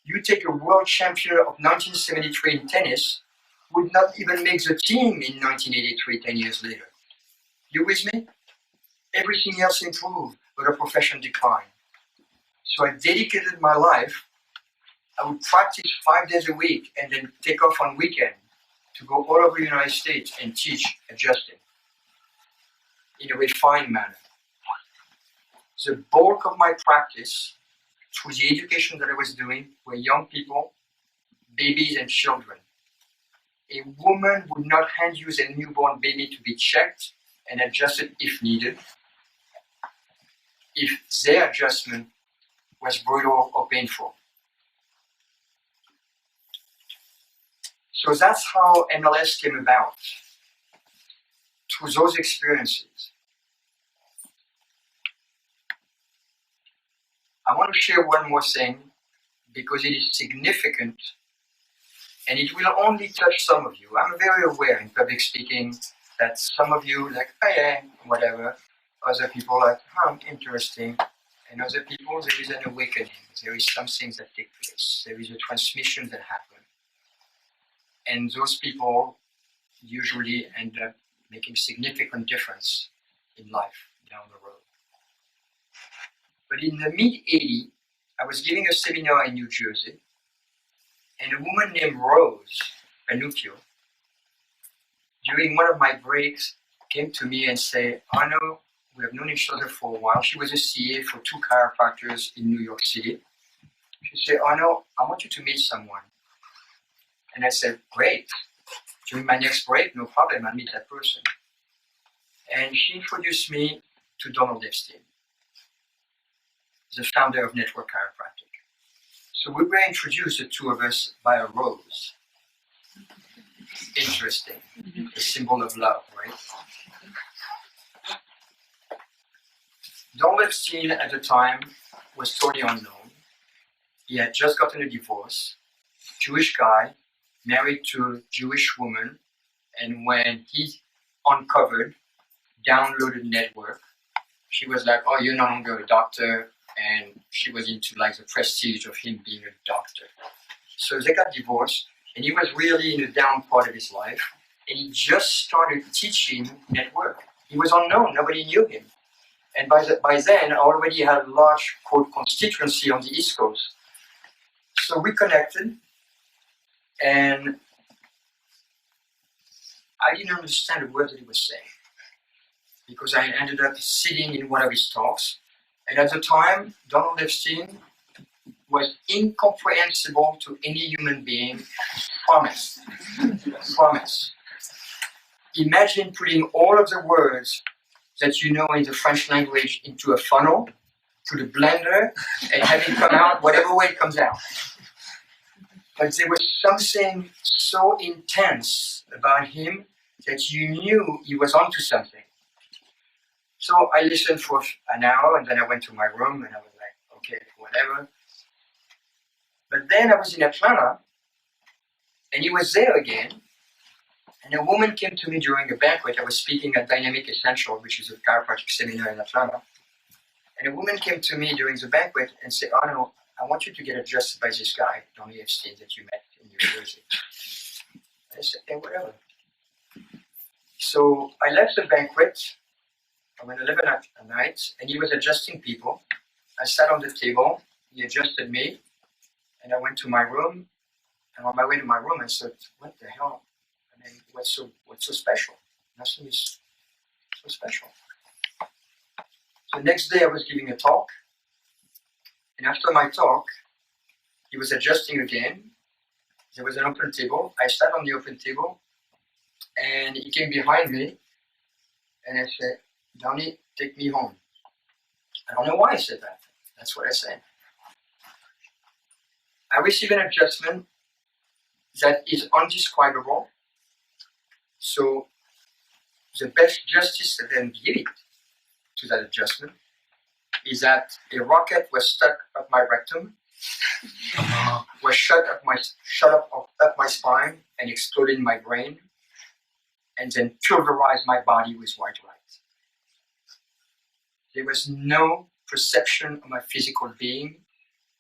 You take a world champion of 1973 in tennis, would not even make the team in 1983, 10 years later. You with me? Everything else improved, but the profession declined. So I dedicated my life. I would practice 5 days a week and then take off on weekend to go all over the United States and teach adjusting in a refined manner. The bulk of my practice through the education that I was doing were young people, babies and children. A woman would not hand you a newborn baby to be checked and adjusted if needed, if their adjustment was brutal or painful. So that's how MLS came about, through those experiences. I want to share one more thing because it is significant and it will only touch some of you. I'm very aware in public speaking that some of you like, oh yeah, whatever. Other people like, oh, interesting. And other people, there is an awakening. There is something that takes place. There is a transmission that happens. And those people usually end up making significant difference in life down the road. But in the mid-80s, I was giving a seminar in New Jersey, and a woman named Rose Panuccio, during one of my breaks, came to me and said, Arno, we have known each other for a while. She was a CA for 2 chiropractors in New York City. She said, Arno, I want you to meet someone. And I said, great. During my next break, no problem, I'll meet that person. And she introduced me to Donald Epstein, the founder of Network Chiropractic. So we were introduced, the two of us, by a rose. Interesting. A symbol of love, right? Donald Epstein at the time was totally unknown. He had just gotten a divorce, Jewish guy, married to a Jewish woman, and when he uncovered, downloaded Network, she was like, oh, you're no longer a doctor, and she was into like the prestige of him being a doctor. So they got divorced, and he was really in a down part of his life, and he just started teaching Network. He was unknown, nobody knew him. And by then, I already had a large, quote, constituency on the East Coast. So we connected, and I didn't understand a word that he was saying, because I ended up sitting in one of his talks. And at the time, Donald Epstein was incomprehensible to any human being. Promise. Promise. Imagine putting all of the words that you know in the French language into a funnel, to the blender, and having come out whatever way it comes out. But there was something so intense about him that you knew he was onto something. So I listened for an hour, and then I went to my room, and I was like, okay, whatever. But then I was in Atlanta, and he was there again, and a woman came to me during a banquet. I was speaking at Dynamic Essential, which is a chiropractic seminar in Atlanta. And a woman came to me during the banquet and said, Arno, I want you to get adjusted by this guy, Donald Epstein, that you met in New Jersey. And I said, hey, whatever. So I left the banquet around 11 at night, and he was adjusting people. I sat on the table, he adjusted me, and I went to my room. And on my way to my room, I said, what the hell? I mean, what's so special? Nothing is so special. The next day I was giving a talk, And after my talk, he was adjusting again. There was an open table. I sat on the open table, and he came behind me, and I said, Donnie, take me home. I don't know why I said that. That's what I said. I received an adjustment that is undescribable. So the best justice that I can give it to that adjustment is that a rocket was stuck up my rectum, was shot up my spine and exploded in my brain, and then pulverized my body with white light. There was no perception of my physical being.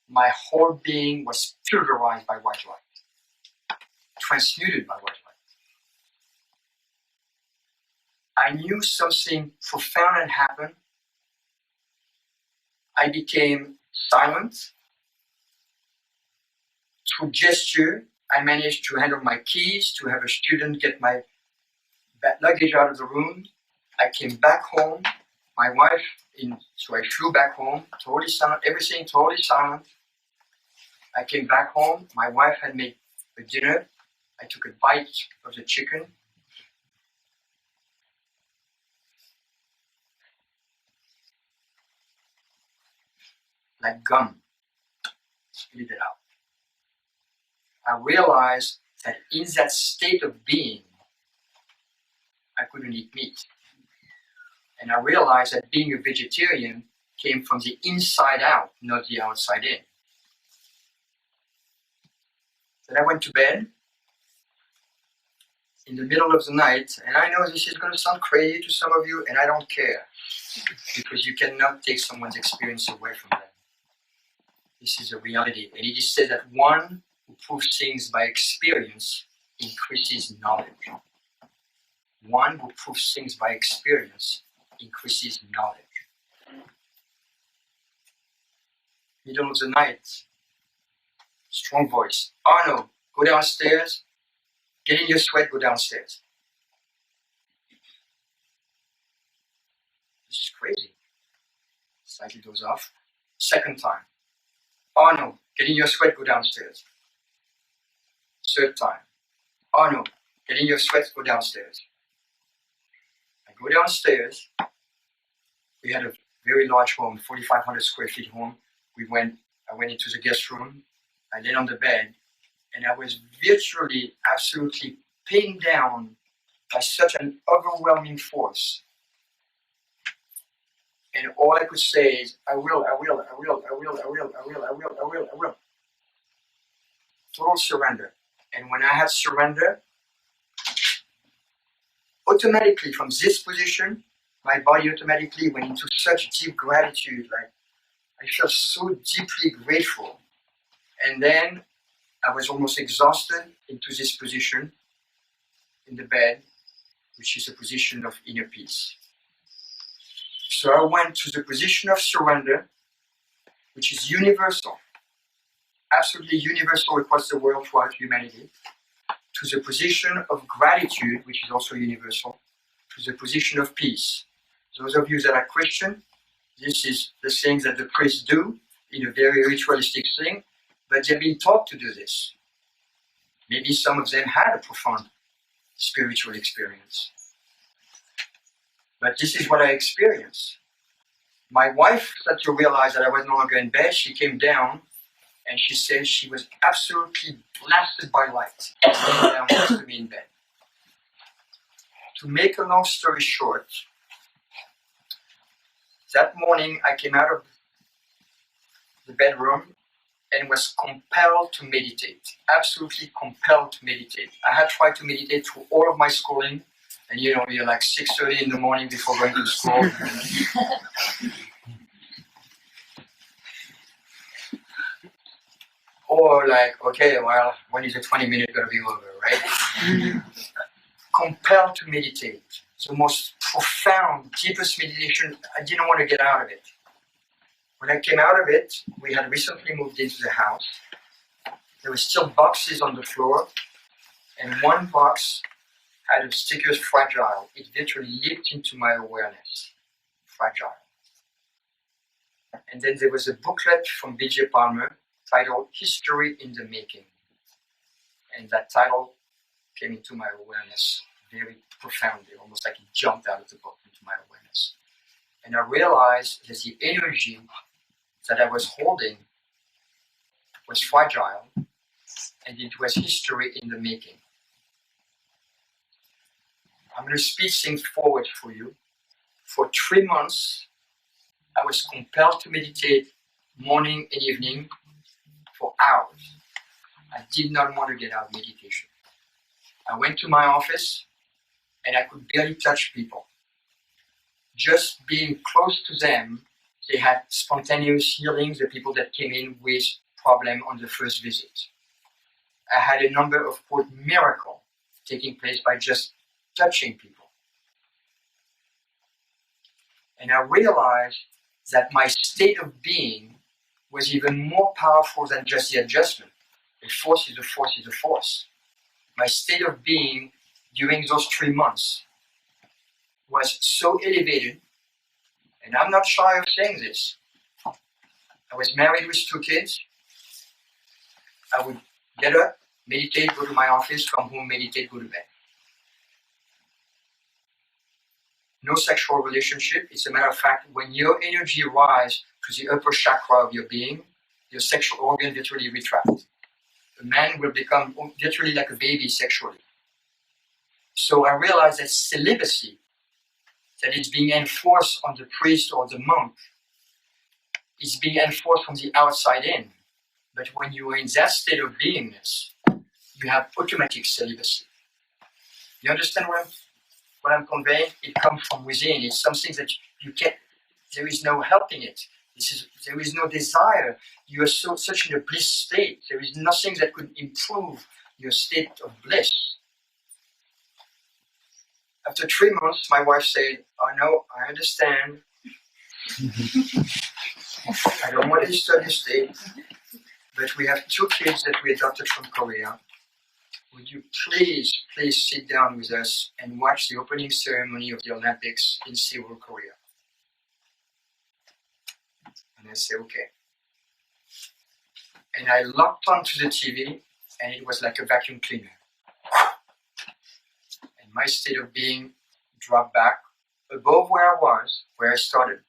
My whole being was pulverized by white light, transmuted by white light. I knew something profound had happened. I became silent. Through gesture, I managed to handle my keys, to have a student get my luggage out of the room. I came back home. My wife, so I flew back home, totally silent, everything totally silent. I came back home. My wife had made a dinner. I took a bite of the chicken. Like gum, spit it out. I realized that in that state of being, I couldn't eat meat. And I realized that being a vegetarian came from the inside out, not the outside in. Then I went to bed in the middle of the night, and I know this is going to sound crazy to some of you, and I don't care, because you cannot take someone's experience away from them. This is a reality. And it is said that one who proves things by experience increases knowledge. One who proves things by experience increases knowledge. Middle of the night, strong voice. Arno, go downstairs. Get in your sweat, go downstairs. This is crazy. Slightly goes off. Second time. Arno, get in your sweat, go downstairs. Third time. Arno, get in your sweat, go downstairs. I go downstairs. We had a very large home, 4,500 square feet home. I went into the guest room. I lay on the bed, and I was virtually, absolutely pinned down by such an overwhelming force. And all I could say is, I will. Total surrender. And when I had surrender, automatically from this position, my body automatically went into such deep gratitude. Like, I felt so deeply grateful. And then I was almost exhausted into this position in the bed, which is a position of inner peace. So I went to the position of surrender, which is universal, absolutely universal across the world throughout humanity, to the position of gratitude, which is also universal, to the position of peace. Those of you that are Christian, this is the thing that the priests do in a very ritualistic thing, but they've been taught to do this. Maybe some of them had a profound spiritual experience. But this is what I experienced. My wife started to realize that I was no longer in bed. She came down and she said she was absolutely blasted by light. Laying down next to me in bed. To make a long story short, that morning I came out of the bedroom and was compelled to meditate. Absolutely compelled to meditate. I had tried to meditate through all of my schooling, and you're like 6:30 in the morning before going to school. Or like, okay, well, when is the 20 minutes going to be over, right? Compelled to meditate. The most profound, deepest meditation. I didn't want to get out of it. When I came out of it, we had recently moved into the house. There were still boxes on the floor, and one box had a sticker fragile. It literally leaped into my awareness. Fragile. And then there was a booklet from B.J. Palmer titled History in the Making. And that title came into my awareness very profoundly, almost like it jumped out of the book into my awareness. And I realized that the energy that I was holding was fragile, and it was history in the making. I'm going to speed things forward for you. For 3 months, I was compelled to meditate morning and evening for hours. I did not want to get out of meditation. I went to my office and I could barely touch people. Just being close to them, they had spontaneous healings, the people that came in with problem on the first visit. I had a number of, quote, miracles taking place by just touching people. And I realized that my state of being was even more powerful than just the adjustment. A force is a force is a force. My state of being during those 3 months was so elevated, and I'm not shy of saying this. I was married with 2 kids. I would get up, meditate, go to my office, come home, meditate, go to bed. No sexual relationship. It's a matter of fact, when your energy rises to the upper chakra of your being, your sexual organ literally retracts. A man will become literally like a baby sexually. So I realized that celibacy, that is being enforced on the priest or the monk, is being enforced from the outside in. But when you are in that state of beingness, you have automatic celibacy. You understand what I'm conveying? It comes from within. It's something that you can't, there is no helping it. There is no desire. You are such in a bliss state. There is nothing that could improve your state of bliss. After 3 months, my wife said, "Oh no, I understand. I don't want to disturb your state, but we have 2 kids that we adopted from Korea. Would you please sit down with us and watch the opening ceremony of the Olympics in Seoul, Korea?" And I said, okay. And I locked onto the TV, and it was like a vacuum cleaner. And my state of being dropped back above where I was, where I started.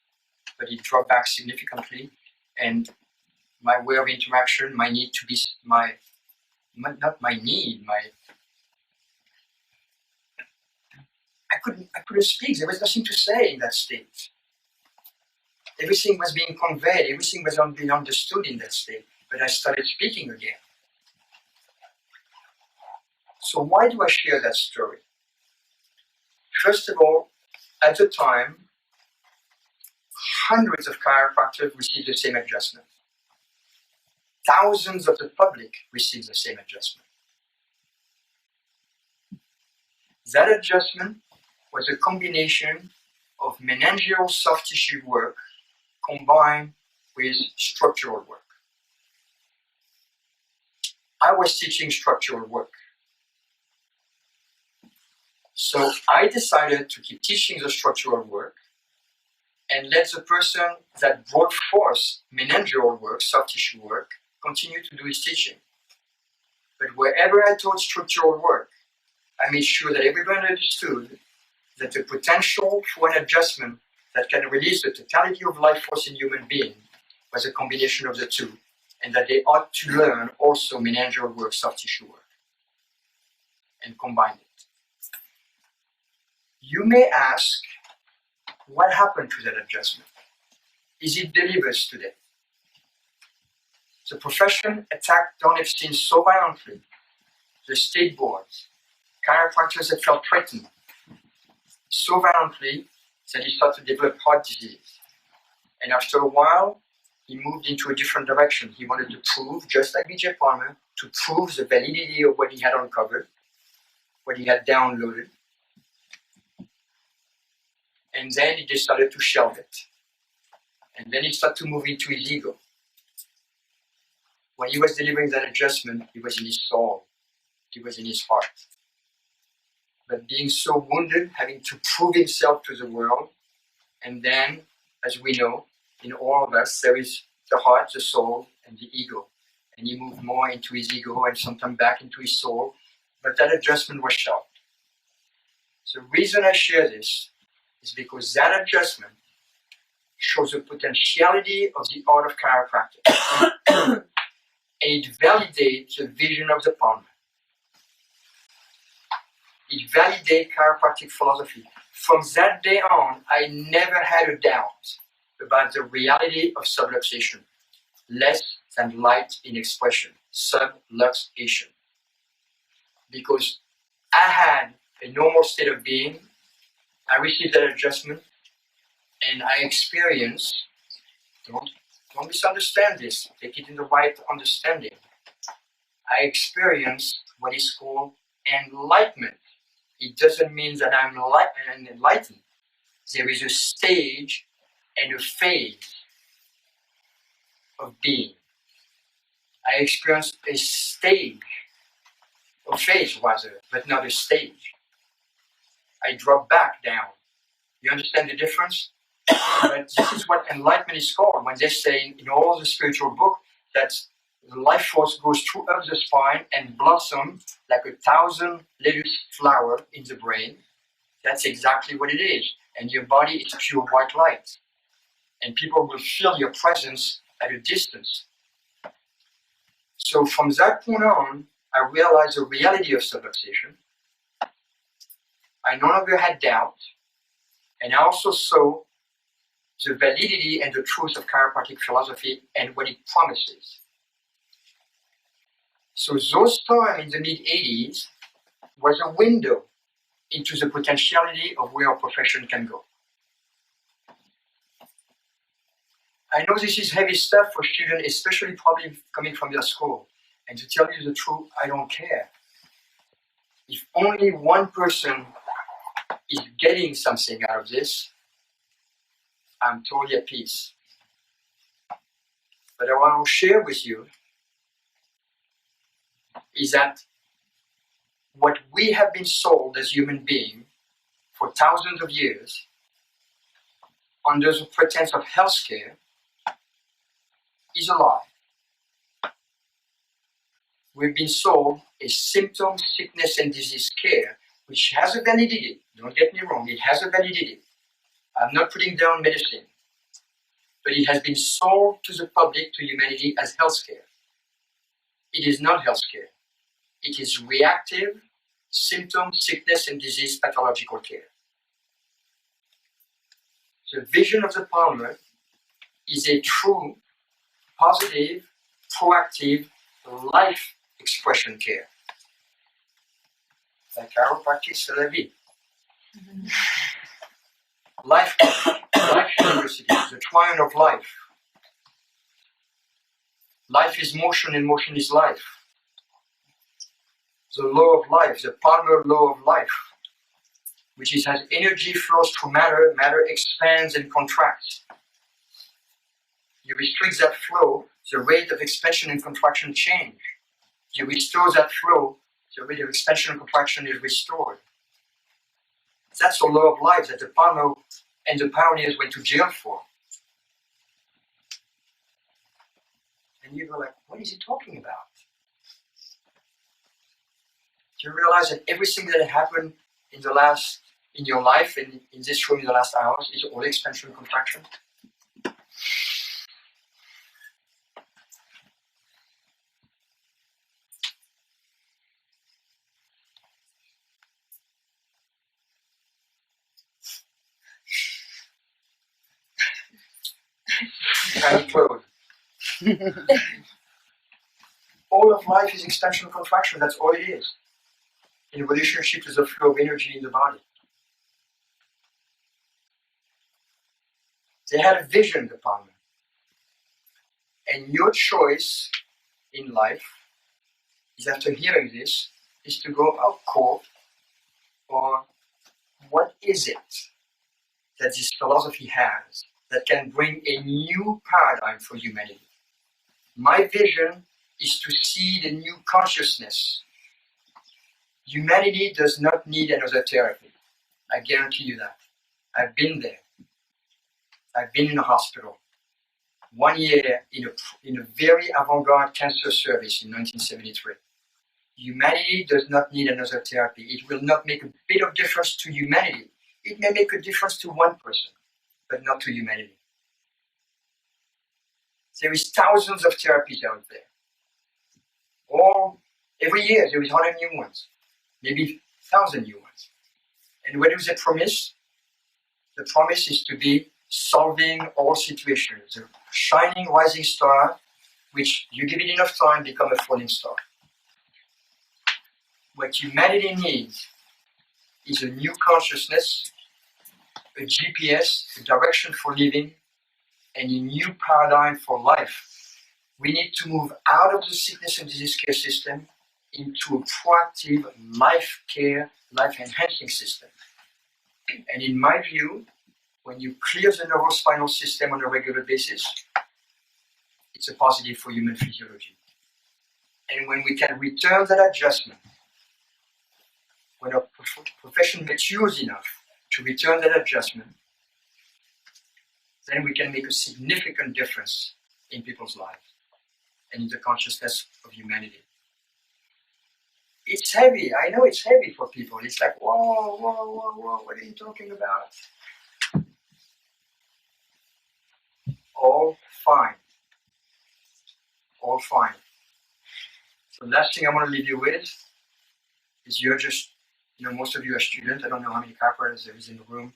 But it dropped back significantly, and my way of interaction, my need to be, not my need, I couldn't speak. There was nothing to say in that state. Everything was being conveyed. Everything was being understood in that state. But I started speaking again. So why do I share that story? First of all, at the time, hundreds of chiropractors received the same adjustment. Thousands of the public received the same adjustment. That adjustment was a combination of meningeal soft tissue work combined with structural work. I was teaching structural work. So I decided to keep teaching the structural work and let the person that brought forth meningeal work, soft tissue work, continue to do his teaching. But wherever I taught structural work, I made sure that everyone understood that the potential for an adjustment that can release the totality of life force in human being was a combination of the two, and that they ought to learn also meningeal work, soft tissue work, and combine it. You may ask, what happened to that adjustment? Is it delivered today? The profession attacked Don Epstein so violently, the state boards, chiropractors that felt threatened so violently that he started to develop heart disease. And after a while, he moved into a different direction. He wanted to prove, just like B.J. Palmer, to prove the validity of what he had uncovered, what he had downloaded. And then he decided to shelve it. And then he started to move into his ego. When he was delivering that adjustment, he was in his soul. He was in his heart. But being so wounded, having to prove himself to the world, and then, as we know, in all of us, there is the heart, the soul, and the ego. And he moved more into his ego and sometimes back into his soul. But that adjustment was sharp. The reason I share this is because that adjustment shows the potentiality of the art of chiropractic. And it validates the vision of the Palmer. It validates chiropractic philosophy. From that day on, I never had a doubt about the reality of subluxation. Less than light in expression, subluxation. Because I had a normal state of being, I received that adjustment, and I experienced, don't misunderstand this, take it in the right understanding. I experienced what is called enlightenment. It doesn't mean that I'm enlightened. There is a stage and a phase of being. I experienced a stage, or phase rather, but not a stage. I drop back down. You understand the difference? But this is what enlightenment is called when they say in all the spiritual book that the life force goes through up the spine and blossoms like 1,000 lettuce flower in the brain. That's exactly what it is. And your body is pure white light. And people will feel your presence at a distance. So from that point on, I realized the reality of subluxation. I no longer had doubt. And I also saw the validity and the truth of chiropractic philosophy and what it promises. So those time in the mid-80s was a window into the potentiality of where our profession can go. I know this is heavy stuff for students, especially probably coming from their school. And to tell you the truth, I don't care. If only one person is getting something out of this, I'm totally at peace. But I want to share with you is that what we have been sold as human beings for thousands of years under the pretense of healthcare is a lie. We've been sold a symptom, sickness, and disease care, which has a validity. Don't get me wrong, it has a validity. I'm not putting down medicine, but it has been sold to the public, to humanity, as healthcare. It is not healthcare. It is reactive, symptom, sickness, and disease pathological care. The vision of the Palmer is a true, positive, proactive, life expression care. La chiropractic, c'est la vie. Life university, the triumph of life. Life is motion and motion is life. The law of life, the Palmer law of life, which is as energy flows through matter, matter expands and contracts. You restrict that flow, the rate of expansion and contraction change. You restore that flow, the rate of expansion and contraction is restored. That's the law of life that the Palmer and the pioneers went to jail for. And you go like, what is he talking about? Do you realize that everything that happened in your life and in this room in the last hours is all expansion and contraction? Tiny clothes. All of life is expansion and contraction, that's all it is. In relationship to the flow of energy in the body. They had a vision, the Palmer. And your choice in life is, after hearing this, is to go, oh, cool, or what is it that this philosophy has that can bring a new paradigm for humanity? My vision is to see the new consciousness. Humanity does not need another therapy. I guarantee you that. I've been there. I've been in a hospital. 1 year in a very avant-garde cancer service in 1973. Humanity does not need another therapy. It will not make a bit of difference to humanity. It may make a difference to one person, but not to humanity. There is thousands of therapies out there. Every year there is 100 new ones, maybe 1,000 new ones. And what do they promise? The promise is to be solving all situations, a shining rising star, which you give it enough time, become a falling star. What humanity needs is a new consciousness, a GPS, a direction for living, and a new paradigm for life. We need to move out of the sickness and disease care system into a proactive life care, life enhancing system. And in my view, when you clear the neurospinal system on a regular basis, it's a positive for human physiology. And when we can return that adjustment, when our profession matures enough to return that adjustment, then we can make a significant difference in people's lives and in the consciousness of humanity. It's heavy. I know it's heavy for people. It's like, whoa, what are you talking about? All fine. All fine. So the last thing I want to leave you with is you're just, most of you are students. I don't know how many chiropractors there is in the room.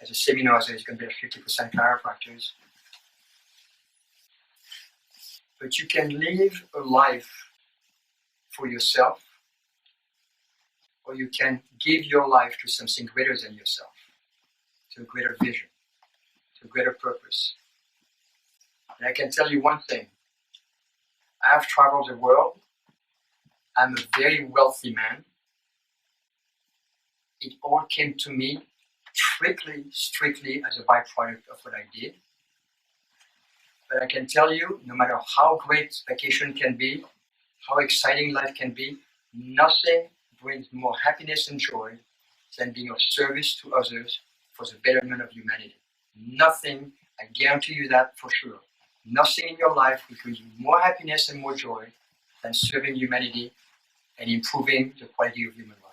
As a seminar, there's going to be 50% chiropractors. But you can live a life for yourself, or you can give your life to something greater than yourself, to a greater vision, to a greater purpose. And I can tell you one thing. I've traveled the world. I'm a very wealthy man. It all came to me strictly as a byproduct of what I did. But I can tell you, no matter how great vacation can be, how exciting life can be, nothing brings more happiness and joy than being of service to others for the betterment of humanity. Nothing, I guarantee you that for sure. Nothing in your life will bring you more happiness and more joy than serving humanity and improving the quality of human life.